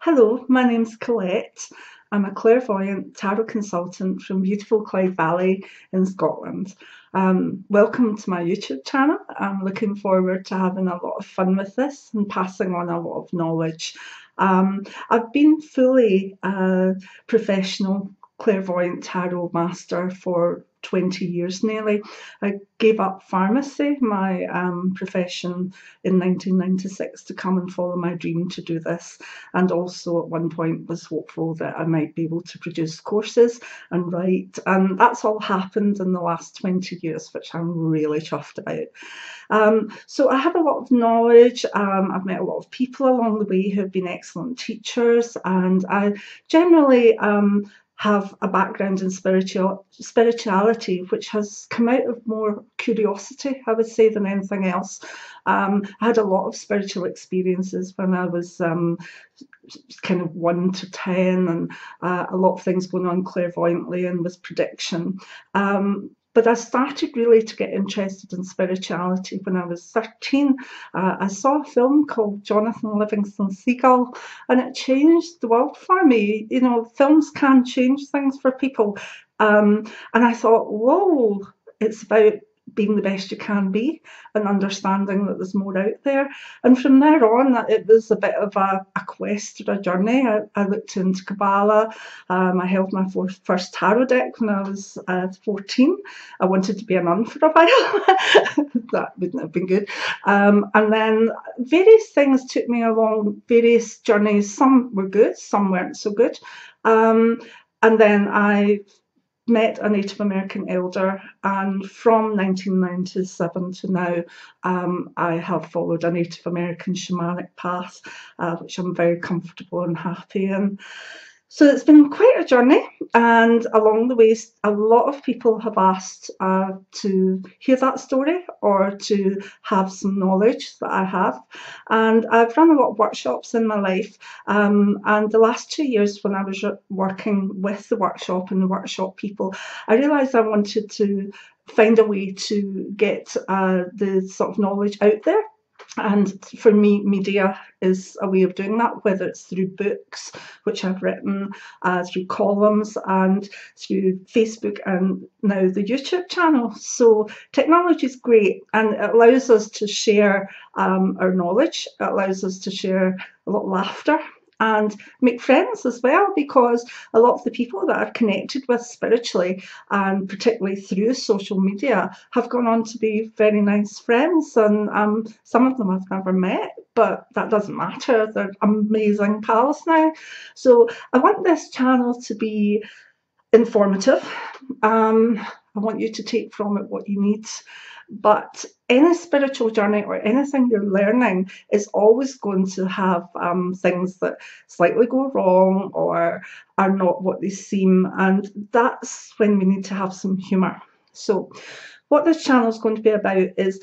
Hello, my name's Colette. I'm a clairvoyant tarot consultant from beautiful Clyde Valley in Scotland. Welcome to my YouTube channel. I'm looking forward to having a lot of fun with this and passing on a lot of knowledge. I've been fully a professional clairvoyant tarot master for 20 years nearly. I gave up pharmacy, my profession, in 1996 to come and follow my dream to do this, and also at one point was hopeful that I might be able to produce courses and write, and that's all happened in the last 20 years, which I'm really chuffed about. So I have a lot of knowledge. I've met a lot of people along the way who have been excellent teachers, and I generally have a background in spirituality, which has come out of more curiosity, I would say, than anything else. I had a lot of spiritual experiences when I was kind of 1 to 10, and a lot of things going on clairvoyantly and with prediction. But I started really to get interested in spirituality when I was 13. I saw a film called Jonathan Livingston Seagull, and it changed the world for me. You know, films can change things for people. And I thought, whoa, it's about being the best you can be and understanding that there's more out there. And from there on, it was a bit of a quest or a journey. I looked into Kabbalah. I held my first tarot deck when I was 14. I wanted to be a nun for a while. That wouldn't have been good. And then various things took me along various journeys. Some were good, some weren't so good. And then I met a Native American elder, and from 1997 to now I have followed a Native American shamanic path, which I'm very comfortable and happy in. So it's been quite a journey, and along the way a lot of people have asked to hear that story or to have some knowledge that I have. And I've run a lot of workshops in my life, and the last 2 years when I was working with the workshop and the workshop people, I realised I wanted to find a way to get the sort of knowledge out there. And for me, media is a way of doing that, whether it's through books, which I've written, through columns, and through Facebook, and now the YouTube channel. So technology is great, and it allows us to share our knowledge. It allows us to share a lot of laughter and make friends as well, because a lot of the people that I've connected with spiritually, and particularly through social media, have gone on to be very nice friends, and some of them I've never met, but that doesn't matter. They're amazing pals now. So I want this channel to be informative. I want you to take from it what you need. But any spiritual journey or anything you're learning is always going to have things that slightly go wrong or are not what they seem, and that's when we need to have some humour. So what this channel is going to be about is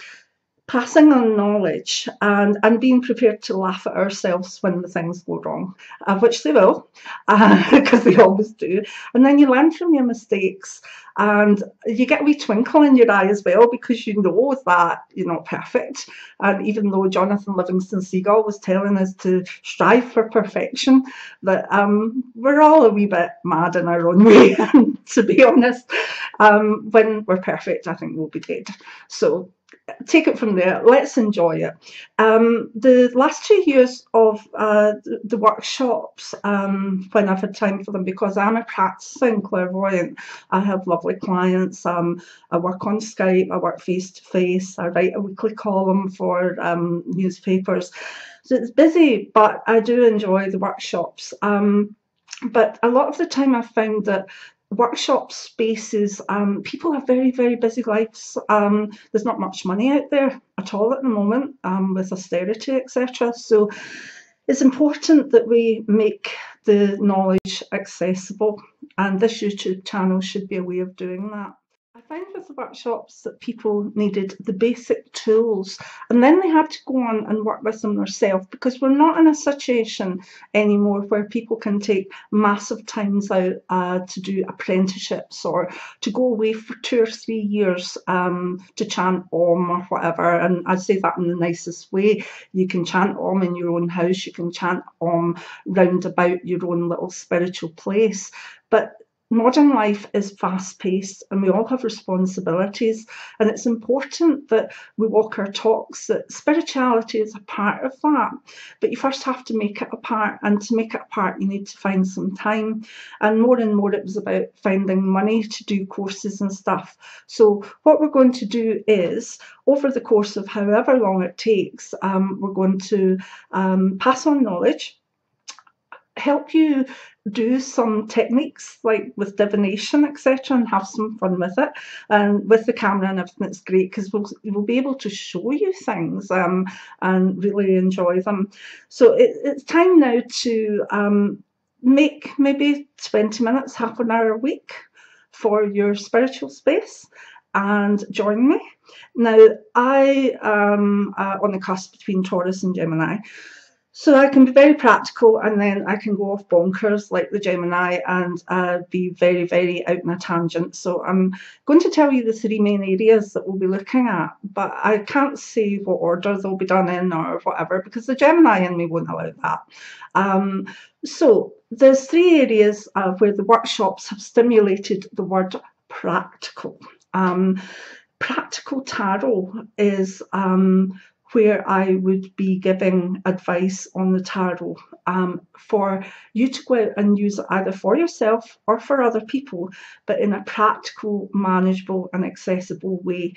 passing on knowledge and being prepared to laugh at ourselves when the things go wrong, which they will, because they always do. And then you learn from your mistakes, and you get a wee twinkle in your eye as well, because you know that you're not perfect. And even though Jonathan Livingston Seagull was telling us to strive for perfection, that we're all a wee bit mad in our own way. And to be honest, when we're perfect, I think we'll be dead. So take it from there. Let's enjoy it. The last 2 years of the workshops, when I've had time for them, because I'm a practicing clairvoyant, I have lovely clients. I work on Skype, I work face to face, I write a weekly column for newspapers. So it's busy, but I do enjoy the workshops. But a lot of the time I've found that workshop spaces, people have very, very busy lives. There's not much money out there at all at the moment, with austerity, etc. So it's important that we make the knowledge accessible, and this YouTube channel should be a way of doing that. I find with the workshops that people needed the basic tools, and then they had to go on and work with them themselves, because we're not in a situation anymore where people can take massive times out to do apprenticeships or to go away for 2 or 3 years to chant Om or whatever. And I say that in the nicest way. You can chant Om in your own house, you can chant Om round about your own little spiritual place. But modern life is fast-paced and we all have responsibilities, and it's important that we walk our talks, that spirituality is a part of that, but you first have to make it a part, and to make it a part you need to find some time, and more it was about finding money to do courses and stuff. So what we're going to do is, over the course of however long it takes, we're going to pass on knowledge, help you do some techniques like with divination, etc., and have some fun with it. And with the camera and everything, it's great because we'll be able to show you things and really enjoy them. So it's time now to make maybe 20 minutes, half an hour a week for your spiritual space and join me. Now, I am on the cusp between Taurus and Gemini. So I can be very practical, and then I can go off bonkers like the Gemini and be very, very out in a tangent. So I'm going to tell you the 3 main areas that we'll be looking at, but I can't say what order they'll be done in or whatever, because the Gemini in me won't allow that. So there's 3 areas where the workshops have stimulated the word practical. Practical tarot is where I would be giving advice on the tarot for you to go out and use it either for yourself or for other people, but in a practical, manageable and accessible way.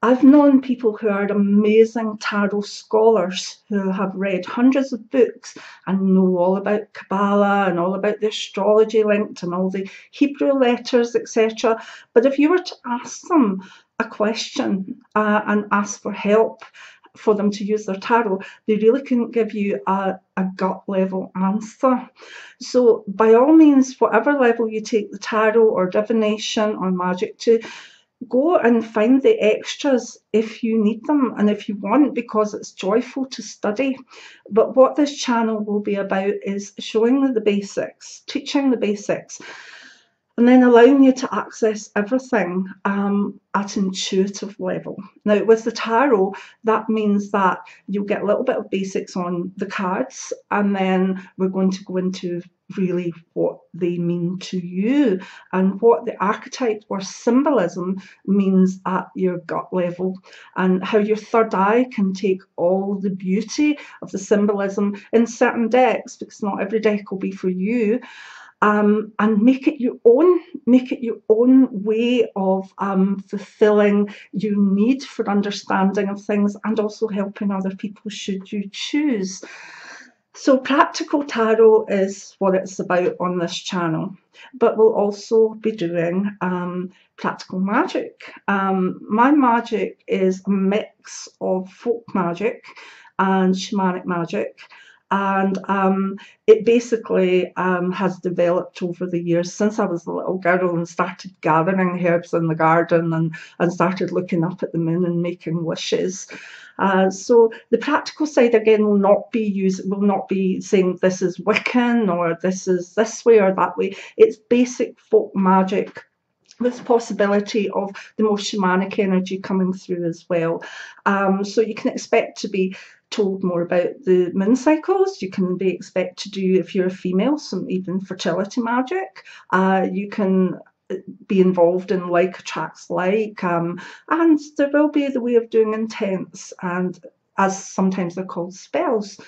I've known people who are amazing tarot scholars who have read hundreds of books and know all about Kabbalah and all about the astrology linked and all the Hebrew letters, etc. But if you were to ask them a question and ask for help for them to use their tarot, they really couldn't give you a gut level answer. So by all means, whatever level you take the tarot or divination or magic to, go and find the extras if you need them and if you want, because it's joyful to study. But what this channel will be about is showing the basics, teaching the basics, and then allowing you to access everything at intuitive level. Now, with the tarot, that means that you'll get a little bit of basics on the cards, and then we're going to go into really what they mean to you and what the archetype or symbolism means at your gut level, and how your third eye can take all the beauty of the symbolism in certain decks, because not every deck will be for you, and make it your own way of fulfilling your need for understanding of things and also helping other people should you choose. So practical tarot is what it's about on this channel, but we'll also be doing practical magic. My magic is a mix of folk magic and shamanic magic, and it basically has developed over the years since I was a little girl and started gathering herbs in the garden and started looking up at the moon and making wishes. So the practical side again will not be saying this is Wiccan or this is this way or that way. It's basic folk magic with possibility of the more shamanic energy coming through as well. So you can expect to be told more about the moon cycles. You can be expect to do, if you're a female, some even fertility magic. You can be involved in like attracts like, and there will be the way of doing intents, and as sometimes they're called spells.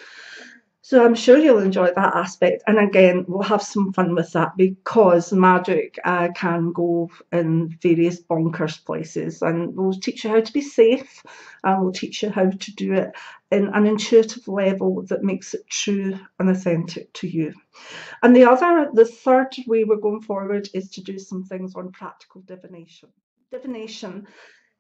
So I'm sure you'll enjoy that aspect. And again, we'll have some fun with that because magic can go in various bonkers places. And we'll teach you how to be safe, and we'll teach you how to do it in an intuitive level that makes it true and authentic to you. And the third way we're going forward is to do some things on practical divination. Divination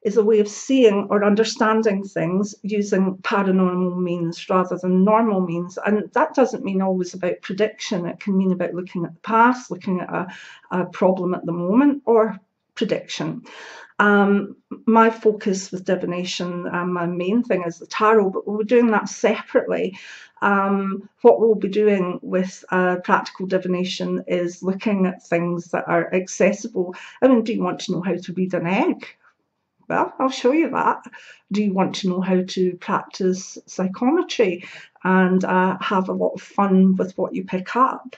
is a way of seeing or understanding things using paranormal means rather than normal means. And that doesn't mean always about prediction. It can mean about looking at the past, looking at a problem at the moment, or prediction. My focus with divination, my main thing is the tarot, but we'll be doing that separately. What we'll be doing with practical divination is looking at things that are accessible. I mean, do you want to know how to read an egg? Well, I'll show you that. Do you want to know how to practice psychometry and have a lot of fun with what you pick up?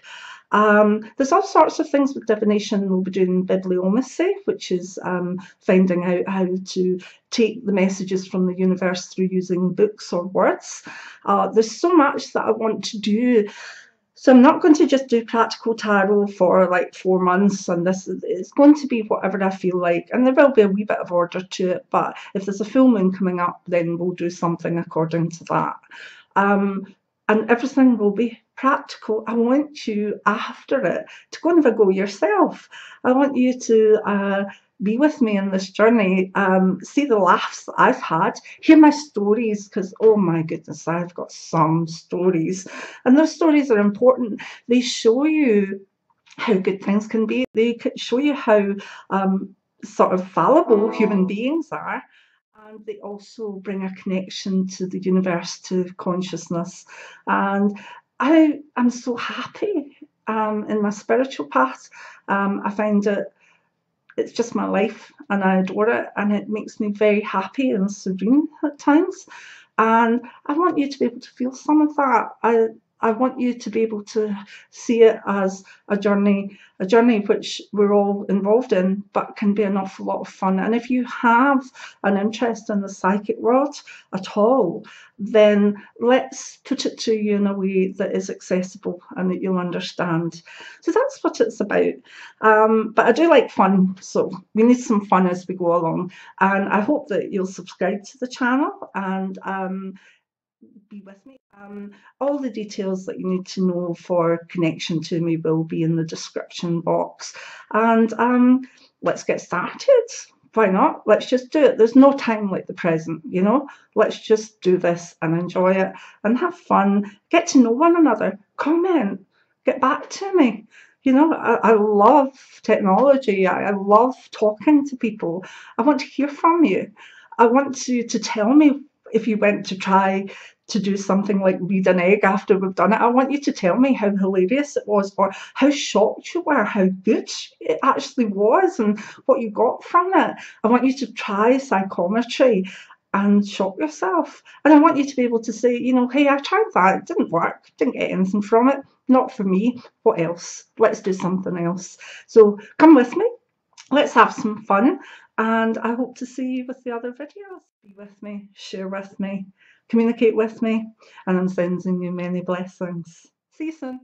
There's all sorts of things with divination. We'll be doing bibliomancy, which is finding out how to take the messages from the universe through using books or words. There's so much that I want to do. So I'm not going to just do practical tarot for like 4 months, and this it's going to be whatever I feel like, and there will be a wee bit of order to it, but if there's a full moon coming up, then we'll do something according to that. And everything will be practical. I want you after it to go and have a go yourself. I want you to be with me in this journey, see the laughs that I've had, hear my stories, because oh my goodness, I've got some stories, and those stories are important. They show you how good things can be. They show you how sort of fallible human beings are, and they also bring a connection to the universe, to consciousness. And I am so happy in my spiritual path. I find it's just my life, and I adore it, and it makes me very happy and serene at times. And I want you to be able to feel some of that. I want you to be able to see it as a journey which we're all involved in, but can be an awful lot of fun. And if you have an interest in the psychic world at all, then let's put it to you in a way that is accessible and that you'll understand. So that's what it's about. But I do like fun, so we need some fun as we go along. And I hope that you'll subscribe to the channel and be with me. All the details that you need to know for connection to me will be in the description box. And let's get started. Why not? Let's just do it. There's no time like the present, you know. Let's just do this and enjoy it and have fun. Get to know one another. Comment. Get back to me. You know, I love technology. I love talking to people. I want to hear from you. I want you to tell me if you went to try to do something like read an egg after we've done it. I want you to tell me how hilarious it was, or how shocked you were, how good it actually was, and what you got from it. I want you to try psychometry and shock yourself. And I want you to be able to say, you know, hey, I tried that, it didn't work, didn't get anything from it, not for me, what else? Let's do something else. So come with me, let's have some fun, and I hope to see you with the other videos. Be with me, share with me, communicate with me, and I'm sending you many blessings. See you soon.